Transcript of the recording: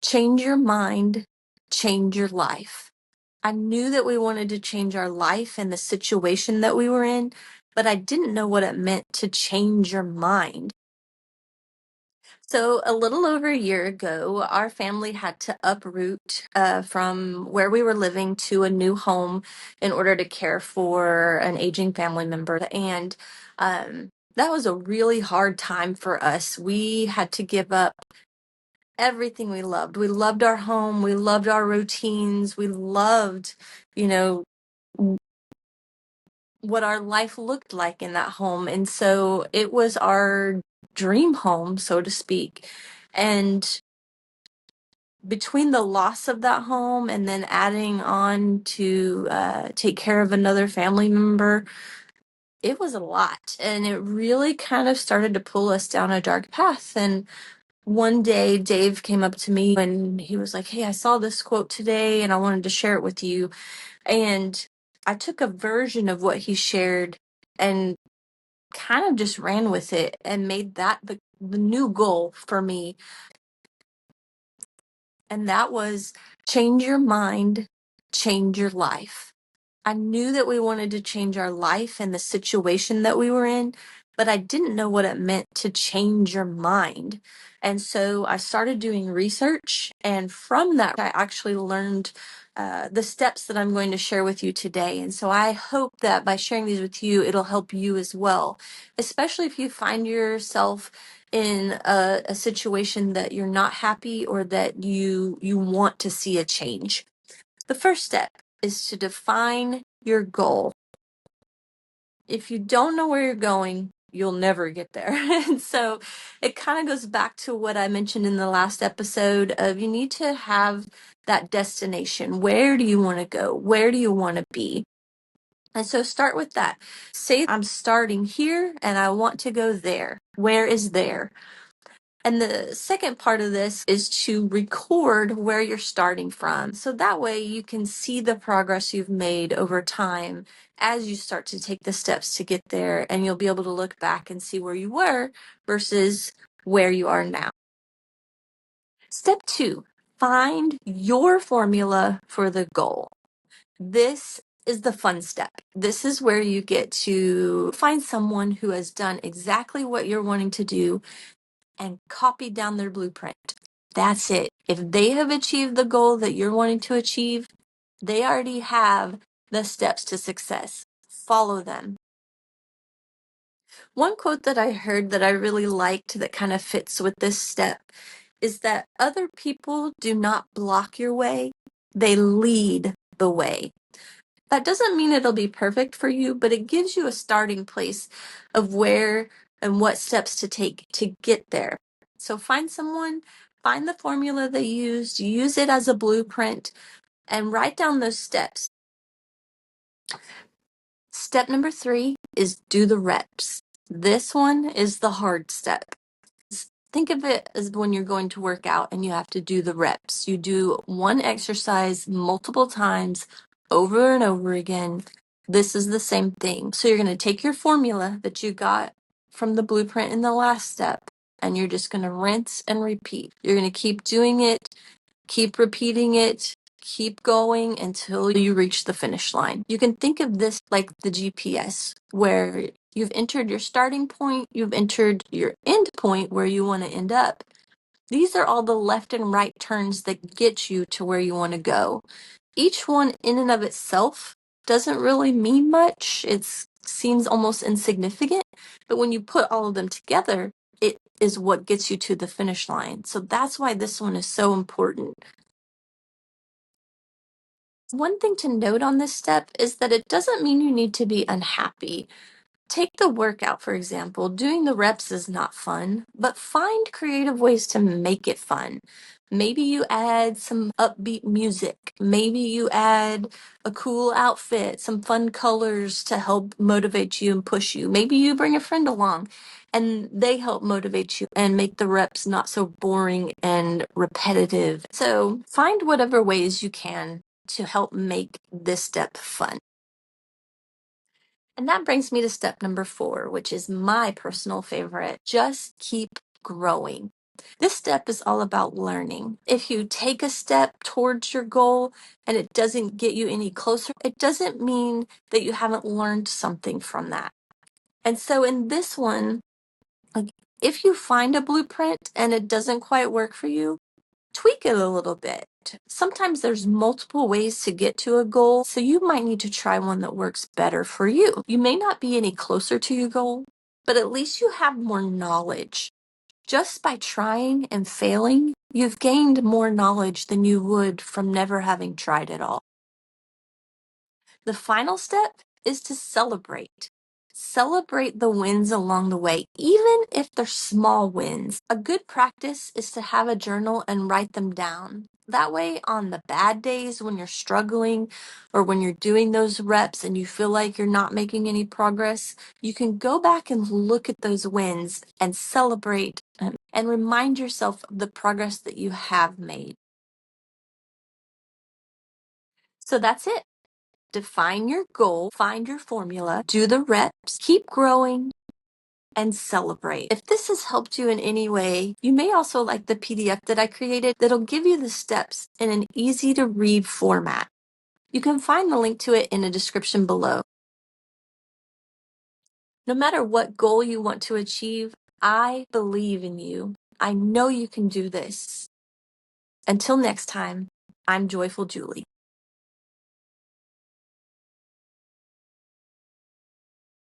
Change your mind, change your life. I knew that we wanted to change our life and the situation that we were in, but I didn't know what it meant to change your mind. So, a little over a year ago, our family had to uproot from where we were living to a new home in order to care for an aging family member. And that was a really hard time for us. We had to give up everything we loved. We loved our home, we loved our routines, we loved, you know, what our life looked like in that home. And so it was our dream home, so to speak. And between the loss of that home and then adding on to take care of another family member, it was a lot. And it really kind of started to pull us down a dark path. And one day, Dave came up to me and he was like, "Hey, I saw this quote today and I wanted to share it with you." And I took a version of what he shared and kind of just ran with it and made that the new goal for me. And that was change your mind, change your life. I knew that we wanted to change our life and the situation that we were in, but I didn't know what it meant to change your mind. And so I started doing research, and from that, I actually learned the steps that I'm going to share with you today. And so I hope that by sharing these with you, it'll help you as well, especially if you find yourself in a situation that you're not happy or that you want to see a change. The first step is to define your goal. If you don't know where you're going, you'll never get there. And so it kind of goes back to what I mentioned in the last episode of you need to have that destination. Where do you want to go? Where do you want to be? And so start with that. Say, I'm starting here and I want to go there. Where is there? And the second part of this is to record where you're starting from. So that way you can see the progress you've made over time as you start to take the steps to get there. And you'll be able to look back and see where you were versus where you are now. Step 2, find your formula for the goal. This is the fun step. This is where you get to find someone who has done exactly what you're wanting to do and copy down their blueprint. That's it. If they have achieved the goal that you're wanting to achieve, they already have the steps to success. Follow them. One quote that I heard that I really liked that kind of fits with this step is that other people do not block your way, they lead the way. That doesn't mean it'll be perfect for you, but it gives you a starting place of where and what steps to take to get there. So find someone, find the formula they used, use it as a blueprint, and write down those steps. Step number 3 is do the reps. This one is the hard step. Think of it as when you're going to work out and you have to do the reps. You do one exercise multiple times over and over again. This is the same thing. So you're going to take your formula that you got from the blueprint in the last step, and you're just going to rinse and repeat. You're going to keep doing it, keep repeating it, keep going until you reach the finish line. You can think of this like the GPS, where you've entered your starting point, you've entered your end point where you want to end up. These are all the left and right turns that get you to where you want to go. Each one in and of itself doesn't really mean much. It seems almost insignificant, but when you put all of them together, it is what gets you to the finish line. So that's why this one is so important. One thing to note on this step is that it doesn't mean you need to be unhappy. Take the workout, for example. Doing the reps is not fun, but find creative ways to make it fun. Maybe you add some upbeat music. Maybe you add a cool outfit, some fun colors to help motivate you and push you. Maybe you bring a friend along and they help motivate you and make the reps not so boring and repetitive. So find whatever ways you can to help make this step fun. And that brings me to step number 4, which is my personal favorite. Just keep growing. This step is all about learning. If you take a step towards your goal and it doesn't get you any closer, it doesn't mean that you haven't learned something from that. And so in this one, like, if you find a blueprint and it doesn't quite work for you, tweak it a little bit. Sometimes there's multiple ways to get to a goal, so you might need to try one that works better for you. You may not be any closer to your goal, but at least you have more knowledge. Just by trying and failing, you've gained more knowledge than you would from never having tried at all. The final step is to celebrate. Celebrate the wins along the way, even if they're small wins. A good practice is to have a journal and write them down. That way, on the bad days when you're struggling or when you're doing those reps and you feel like you're not making any progress, you can go back and look at those wins and celebrate and remind yourself of the progress that you have made. So that's it. Define your goal, find your formula, do the reps, keep growing, and celebrate. If this has helped you in any way, you may also like the PDF that I created that'll give you the steps in an easy to read format. You can find the link to it in the description below. No matter what goal you want to achieve, I believe in you. I know you can do this. Until next time, I'm Joyful Julie.